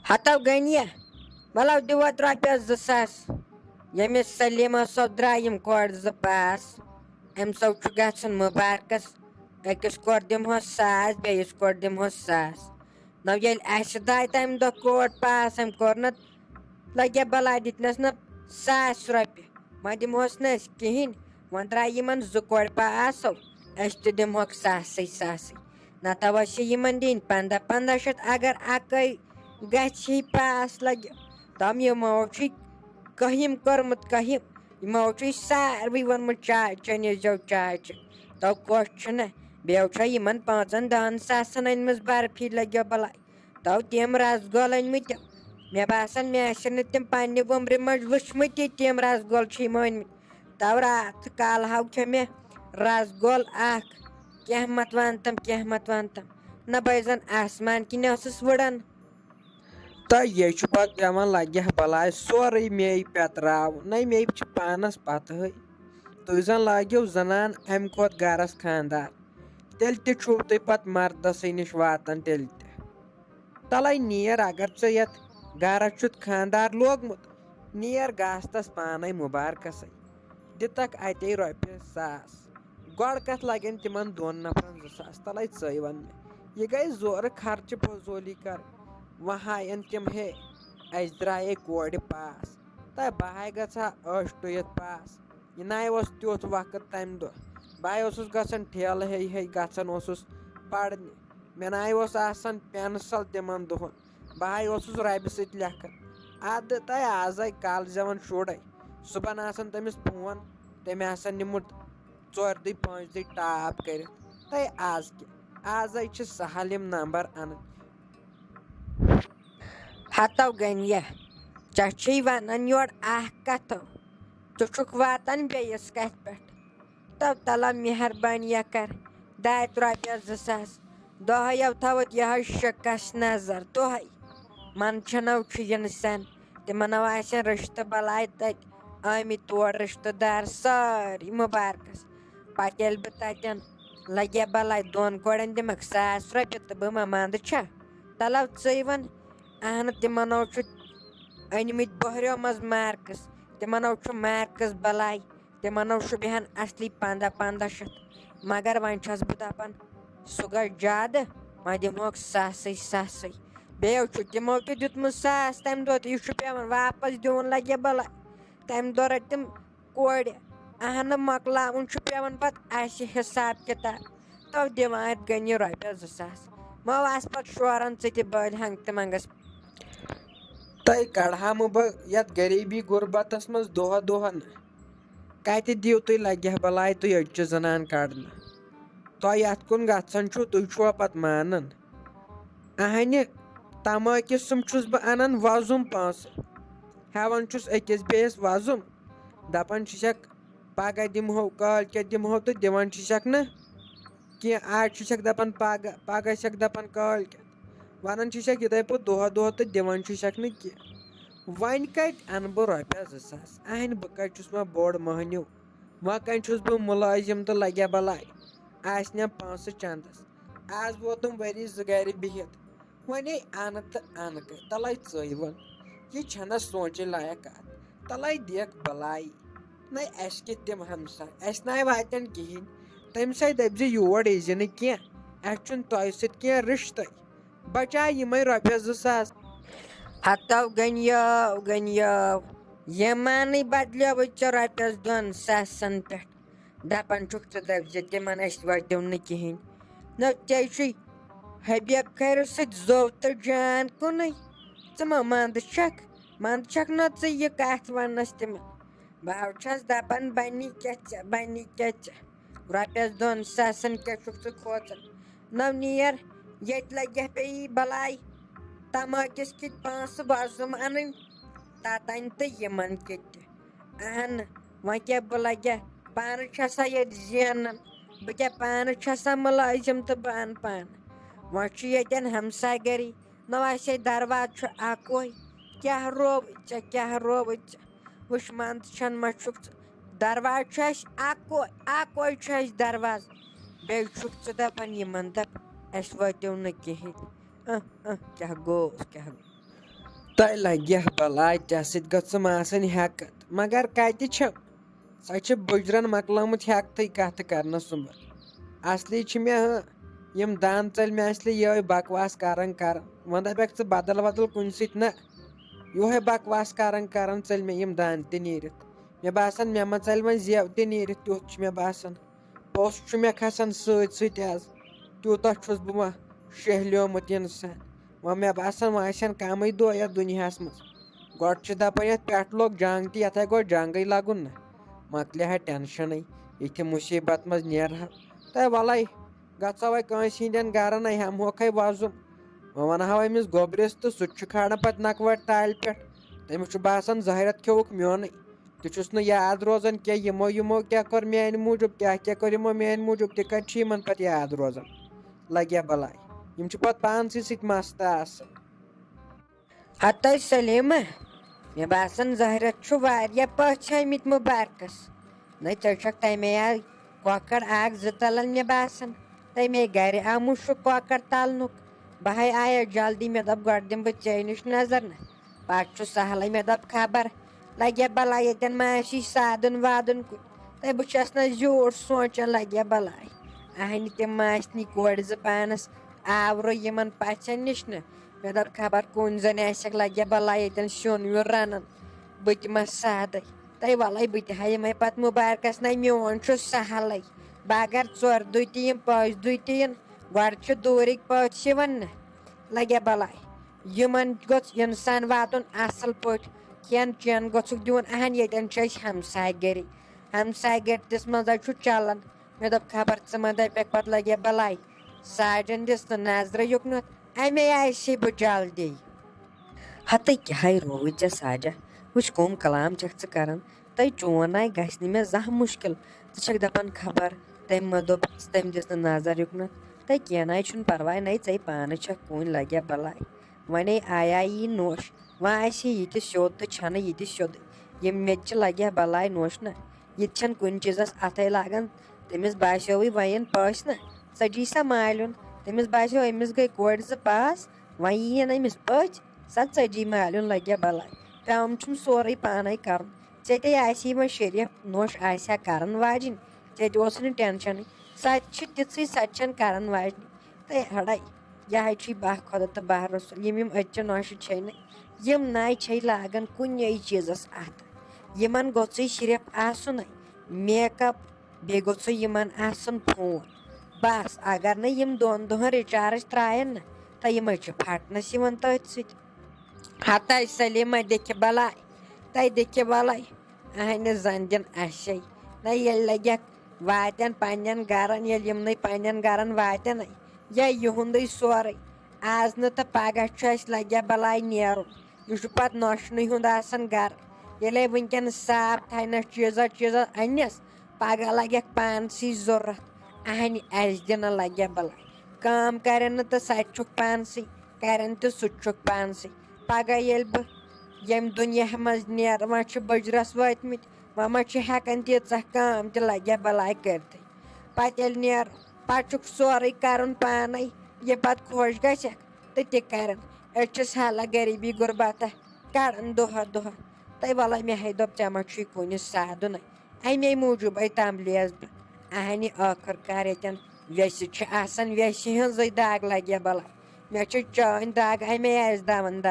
ہتو گنیا ولو دِوت رۄپیَس 2,000 ییٚمِس سلیٖما صٲب درٛاے یِم کورِ 2 پاس أمۍ سو چھُ گژھُن مُبارکَس أکِس کورِ دِمہوس 1,000 بیٚیِس کورِ دِمہوس 1,000 نہ ییٚلہِ اَسہِ داے تَمہِ دۄہ کوٹ پاس أمۍ کوٚر نہٕ لگیا بلاے دِتنَس نہٕ 1,000 رۄپیہِ وۄنۍ دِمہوس نہٕ أسۍ کِہیٖنۍ وۄنۍ درٛاے یِمن 2 کورِ پاسو أسۍ تہِ دِمہوکھ 1,000 نتہٕ ٲسۍ یِمن دِنۍ 1500 شیٚتھ اگر اَکٲے گژھِ پاس لگہِ دَم یِمو چھُے کٔہِم کوٚرمُت کٔہِم یِمو چھُے ساروٕے ووٚنمُت چاے چیٚنۍ ٲسۍزیو چاے چیٚنۍ تو کۄس چھُنہ بیٚیہِ چھےٚ یِمن 5-10 ساسن أنۍمٕژ برفی لگیو بلاے تو تِم رسگول أنۍمٕتۍ مےٚ باسان مےٚ آسن نہٕ تِم پننہِ وُمرِ منٛز وٕچھمٕتی تِم رسگول چھِ یِمو أنۍمٕتۍ تو راتھ کالہٕ ہاو کھیوٚ مےٚ رسگول اکھ کینٛہہ مت وَن تَم نہ بہٕ زن آسمان کِنۍ ٲسٕس وٕڑان تہٕ یے چھُ پَتہٕ پیٚوان لگہِ ہا بلاے سورُے میٚے پیٚتراوُن نَے میٚے چھِ پانَس پَتہٕے تُہۍ زَن لاگِو زَنان اَمہِ کھۄتہٕ گَرَس خانٛدار تیٚلہِ تہِ چھُو تُہۍ پَتہٕ مردسٕے نِش واتان تیٚلہِ تہِ تَلَے نیر اگر ژےٚ یَتھ گَرَس چھُتھ خانٛدار لوگمُت نیر گژھ پانے مُبارکَسٕے دِتکھ اَتے رۄپیہِ 1,000 گۄڈٕ کَتھ لگن تِمن 2 نفرن 2,000 تَلَے ژٕے وَن مےٚ یہِ گٔے زورٕ خرچہٕ فضوٗلی کَرٕنۍ وۄنۍ ہایَن تِم ہے اَسہِ درٛایے کورِ پاس تہٕ بہٕ ہاے گژھٕ ہا ٲش ٹُوِتھ پاس یہِ نَے اوس تیُتھ وقت تَمہِ دۄہ بہٕ اوسُس گژھان ٹھیلہٕ ہے گژھان اوسُس پَرنہِ مےٚ نَے اوس آسان پٮ۪نسَل تِمن دۄہن بہٕ اوسُس رَبہِ سۭتۍ لیکھان اَدٕ تہٕ آزے کالہٕ زیوان شُرے صُبحن آسان تٔمِس فون تٔمۍ آسان نِمُت 4-5 ٹاپ کٔرِتھ تہٕ آز کیٛاہ آزے چھِ سہل یِم نمبر اَنٕنۍ ہتو گنیا ژےٚ چھُے وَنان یورٕ اکھ کَتھو ژٕ چھُکھ واتان بیٚیِس کَتھِ پٮ۪ٹھ تو تَلا مہربٲنیہ کر داتہِ رۄپیَس 2,000 دۄہَیو تھٲوٕتھ یِہوٚے شِکَس نظر دۄہَے منٛدچھنو چھُ اِنسان تِمنو آسن رِشتہٕ بلاے تَتہِ آمٕتۍ تور رِشتہٕ دار سٲری مُبارکَس پَتہٕ ییٚلہِ بہٕ تَتٮ۪ن لگیا بلاے 2 کورٮ۪ن دِمکھ 1,000 رۄپیہِ تہٕ بہٕ ما منٛدٕ چھا تَلو ژٕے وَن اہنہٕ تِمنو چھُ أنۍمٕتۍ بۄہریو منٛز مارکٕس تِمنو چھُ مارکٕس بلاے تِمنو چھُ بیٚہن اَصلی 1500 شیٚتھ مگر وۄنۍ چھَس بہٕ دَپان سُہ گژھِ زیادٕ وۄنۍ دِمہوکھ 1,000 بیٚیو چھُ تِمو تہِ دیُتمُت 1,000 تَمہِ دۄہ تہٕ یہِ چھُ پیٚوان واپس دیُن لگیا بلاے تَمہِ دۄہ رٔٹۍ تِم کورِ اہنہٕ مۄکلاوُن چھُ پیٚوان پَتہٕ اَسہِ حِساب کِتاب تو دِوان اَتھ گٔنہِ رۄپیَس 2,000 مہ آس پَتہٕ شوران ژٕ تہِ بٔلۍ ہنٛگتہٕ منٛگَس تۄہہِ کَڑہامہٕ بہٕ یَتھ غریٖبی غُربتَس منٛز دۄہ نہٕ کَتہِ دِیِو تُہۍ لگہِ ہا بلاے تُہۍ أڑچہِ زَنان کَڑنہٕ تۄہہِ یَتھ کُن گژھان چھُو تُہۍ چھُوا پَتہٕ مانان اَہنہِ تَمٲکِسُم چھُس بہٕ اَنان وۄزُم پونٛسہٕ ہٮ۪وان چھُس أکِس بیٚیِس وۄزُم دَپان چھِسکھ پگاہ دِمہو کٲلۍکٮ۪تھ دِمہو تہٕ دِوان چھِسکھ نہٕ کینٛہہ آز چھِسکھ دَپان پگاہ چھَکھ دَپان کٲلۍکٮ۪تھ وَنان چھِسکھ یِتھَے پٲٹھۍ دۄہ تہٕ دِوان چھِسکھ نہٕ کینٛہہ وۄنۍ کَتہِ اَنہٕ بہٕ رۄپیَس 2,000 اہنہِ بہٕ کَتہِ چھُس وۄنۍ بوٚڑ مٔہنیوٗ وۄنۍ کَتہِ چھُس بہٕ مُلٲزِم تہٕ لگیا بلاے آسنہِ پونٛسہٕ چنٛدَس آز ووتُم ؤری 2 گرِ بِہِتھ وۄنۍ اَنہٕ تہٕ اَنہٕ کَتہِ تَلَے ژٕے وَن یہِ چھَنہ سونٛچِنۍ لایق کَتھ تَلَے دِکھ بلاے نَے اَسہِ کِتھ تِم ہمساے اَسہِ نَے واتن کِہیٖنۍ تَمہِ سۭتۍ دٔپۍزِ یور ییٖزِ نہٕ کینٛہہ اَسہِ چھُنہٕ تۄہہِ سۭتۍ کینٛہہ رِشتَے بچاے یِمَے رۄپیَس 2,000 ہتو گنیو یِمانٕے بدلیوٕے ژےٚ رۄپیَس 2,000 پٮ۪ٹھ دَپان چھُکھ ژٕ دٔپۍزِ تِمن أسۍ وٲتِو نہٕ کِہیٖنۍ نہ ژےٚ چھُے حبیب خٲرٕ سۭتۍ زوٚو تہٕ جان کُنُے ژٕ ما منٛدٕ چھکھ نہ ژٕ یہِ کَتھ وَننَس تِمن بہٕ چھَس دَپان بَنی کیٛاہ ژےٚ رۄپیَس 2,000 کیٛاہ چھُکھ ژٕ کھوژان نہ نیر ییٚتہِ لگہِ پیٚیی بلاے تَمٲکِس کِتھ پونٛسہٕ وۄزُم اَنٕنۍ تَتَنۍ تہٕ یِمن کِتہِ اہنہٕ وۄنۍ کیٛاہ بہٕ لگیا پانہٕ چھَسا ییٚتہِ زینان بہٕ کیٛاہ پانہٕ چھَسا مُلٲزِم تہٕ بہٕ اَنہٕ پانہٕ وۄنۍ چھُ ییٚتٮ۪ن ہمساے گٔری نہ ویسے دروازٕ چھُ اَکوے کیٛاہ رووُے ژےٚ وٕچھ منٛدچھان ما چھُکھ ژٕ دروازٕ چھُ اَسہِ اَکوے چھُ اَسہِ دروازٕ بیٚیہِ چھُکھ ژٕ دَپان یِمن دَپ اَسہِ وٲتِو نہٕ کِہیٖنۍ کیٛاہ گوٚو تۄہہِ لگہِ بلاے ژےٚ سۭتۍ گٔژھٕم آسٕنۍ ہٮ۪کتھ مگر کتہِ چھم سۄ چھِ بُجرن مۄکلٲمٕژ ہٮ۪کتھٕے کتھٕ کرنس سُمبل اصلی چھِ مےٚ یِم دان ژٔلۍ مےٚ اصلی یِہوے بکواس کران وۄنۍ دپکھ ژٕ بدل ودل کُنہِ سۭتۍ نہ یِہوے بکواس کران ژٔلۍ مےٚ یِم دان تہِ نیٖرِتھ مےٚ باسان مےٚ ما ژلہِ وۄنۍ زیو تہِ نیٖرِتھ تیُتھ چھُ مےٚ باسان پوٚژھ چھُ مےٚ کھسان سۭتۍ سۭتۍ آز تیوٗتاہ چھُس بہٕ وۄنۍ شہلیومُت انسان وۄنۍ مےٚ باسان وۄنۍ آسن کمٕے دۄہ یتھ دُنیاہس منٛز گۄڈٕ چھِ دپان یتھ پٮ۪ٹھ لوٚگ جنگ تہِ یتھ گوٚژھ جنگٕے لگُن نہ مۄکلہِ ہا ٹٮ۪نشنٕے یِتھِ مُصیٖبت منٛز نیرہا تہٕ وَلے گژھو وۄنۍ کٲنٛسہِ ہِنٛدٮ۪ن گرن ہٮ۪مہوکھے وۄزُم وۄنۍ ونہو أمِس گوٚبرِس تہٕ سُہ تہِ چھُ کھالان پتہٕ نکوٲڑۍ تالہِ پٮ۪ٹھ تٔمِس چھُ باسان ظٲہرت کھیوٚوُکھ میونٕے تہِ چھُس نہٕ یاد روزان کینٛہہ یِمو کیٛاہ کوٚر میانہِ موٗجوٗب کیٛاہ کوٚر یِمو میانہِ موٗجوٗب تہِ کتہِ چھُ یِمن پتہٕ یاد روزان لگیا بلاے یِم چھِ پتہٕ پانسٕے سۭتۍ مستہٕ آسان ہتَے سلیما مےٚ باسان ظٲہرت چھُ واریاہ پٔژھۍ آمٕتۍ مُبارکس نَے ژےٚ چھکھ تَمے آیہِ کۄکر اکھ زٕ تلان مےٚ باسان تَمے گرِ آمُت چھُکھ کۄکر تلنُک بہٕ ہے آیس جلدی مےٚ دوٚپ گۄڈٕ دِمہٕ بہٕ ژےٚ نِش نظر نہ پتہٕ چھُ سہلٕے مےٚ دوٚپ خبر لگیا بلاے ییٚتٮ۪ن ما آسی سادن وادن کُنہِ تہٕ بہٕ چھس نہٕ زیوٗٹھ سونٛچان لگیا بلاے اہنہِ تِم ما آسنی کورِ زٕ پانس آورٕ یِمن پژھٮ۪ن نِش نہٕ مےٚ دوٚپ خبر کُنۍ زن آسٮ۪کھ لگیا بلاے ییٚتٮ۪ن سیُن ویُن رنان بہٕ تہِ ما سادے تہٕ وَلے بہٕ تہِ ہا یِمے پتہٕ مُبارکس نَے میون چھُ سہلٕے بہٕ اگر ژورِ دُہۍ تہِ یِم پانٛژھِ دُہۍ تہِ یِن گۄڈٕ چھِ دوٗرٕکۍ پٔژھۍ یِوان نہ لگیا بلاے یِمن گوٚژھ اِنسان واتُن اصل پٲٹھۍ کھٮ۪ن چٮ۪ن گوٚژھُکھ دیُن اہن ییٚتٮ۪ن چھِ أسۍ ہمساے گٔری ہمساے گٔرتِس منٛز چھُ چلان مےٚ دوٚپ خبر ژٕ ما دپکھ پتہٕ لگیا بلاے ساجن دِس نہٕ نظرٕ یُکنتھ امے آیہِ بہٕ جلدی ہتٕے کیٛاہ ہے رووُے ژےٚ ساجا وٕچھ کٕم کلام چھکھ ژٕ کران تہٕ چون آیہِ گژھِ نہٕ مےٚ زانٛہہ مُشکِل ژٕ چھکھ دپان خبر تٔمۍ ما دوٚپ تٔمۍ دِس نہٕ نظر یُکنتھ تہٕ کینٛہہ نَے چھُنہٕ پرواے نَے ژے پانہٕ چھکھ کُنۍ لگیا بلاے وۄنۍ آیا یی نوش وۄنۍ آسہِ یہِ تہِ سیوٚد تہٕ چھنہٕ یہِ تہِ سیوٚدُے یِم مےٚ تہِ چھِ لگیا بلاے نوش نہ یہِ تہِ چھنہٕ کُنہِ چیٖزس اَتھے لاگان تٔمِس باسیووٕے وۄنۍ یِن پٔژھۍ نہ ژٔجی سا مالیُن تٔمِس باسیو أمِس گٔے کورِ زٕ پاس وۄنۍ یِیِن أمِس پٔژھۍ سا ژٔجی مالیُن لگیا بلاے پیوم چھُم سورُے پانے کرُن ژےٚ تہِ آسی وۄنۍ شریف نوش آسہِ ہا کران واجِنۍ ژےٚ تہِ اوسُے نہٕ ٹٮ۪نشنٕے سۄ تہِ چھِ تِژھٕے سۄ تہِ چھنہٕ کران واجنہِ تہٕ ہڑے یِہے چھُے بہہ خۄدا تہٕ بہہ رسول یِم أزچہِ نوشہِ چھے نہٕ یِم نَے چھے لاگان کُنے چیٖزس اَتھٕ یِمن گوٚژھُے صرف آسُنٕے میک اپ بیٚیہِ گوٚژھُے یِمن آسُن فون بس اگر نہٕ یِم 2 دۄہن رِچارٕج ترٛاین نہ تہٕ یِمے چھِ پھٹنس یِوان تٔتھۍ سۭتۍ ہتَے سلیما دِکھِ بلاے تَے دِکھِ بلاے اہنہِ زن دِن اَسے نہ ییٚلہِ لگٮ۪کھ واتن پننٮ۪ن گرن ییٚلہِ یِمنٕے پننٮ۪ن گرن واتنَے یہِ یِہُنٛدُے سورُے آز نہٕ تہٕ پگاہ چھُ اَسہِ لگیا بلاے نیرُن یہِ چھُ پتہٕ نۄشنٕے ہُنٛد آسان گرٕ ییٚلے وٕنکٮ۪ن صاف تھاینس چیٖزا اننس پگاہ لگٮ۪کھ پانسٕے ضوٚرتھ اہنہِ اَسہِ دِنہٕ لگیا بلاے کٲم کرن نہٕ تہٕ سۄ تہِ چھُکھ پانسٕے کرن تہٕ سُہ تہِ چھُکھ پانسٕے پگاہ ییٚلہِ بہٕ ییٚمہِ دُنیا منٛز نیرٕ وۄنۍ چھِ بُجرس وٲتمٕتۍ وۄنۍ ما چھِ ہٮ۪کان تیٖژاہ کٲم تہِ لگیا بلاے کٔرتھٕے پتہٕ ییٚلہِ نیرٕ پتہٕ چھُکھ سورُے کرُن پانے یہِ پتہٕ خۄش گژھٮ۪کھ تہٕ تہِ کرن أسۍ چھِ سہلہ غریٖبی غُربتہ کڑان دۄہا دۄہا تہٕ وَلے مےٚ ہے دوٚپ ژےٚ ما چھُے کُنہِ سادُنٕے اَمے موٗجوٗبے تمبلیس بہٕ اہنہِ ٲخٕر کار ییٚتٮ۪ن ویٚسہِ چھِ آسان ویٚسہِ ہٕنٛزٕے دگ لگیا بلاے مےٚ چھِ چٲنۍ دگ اَمے آسہِ دون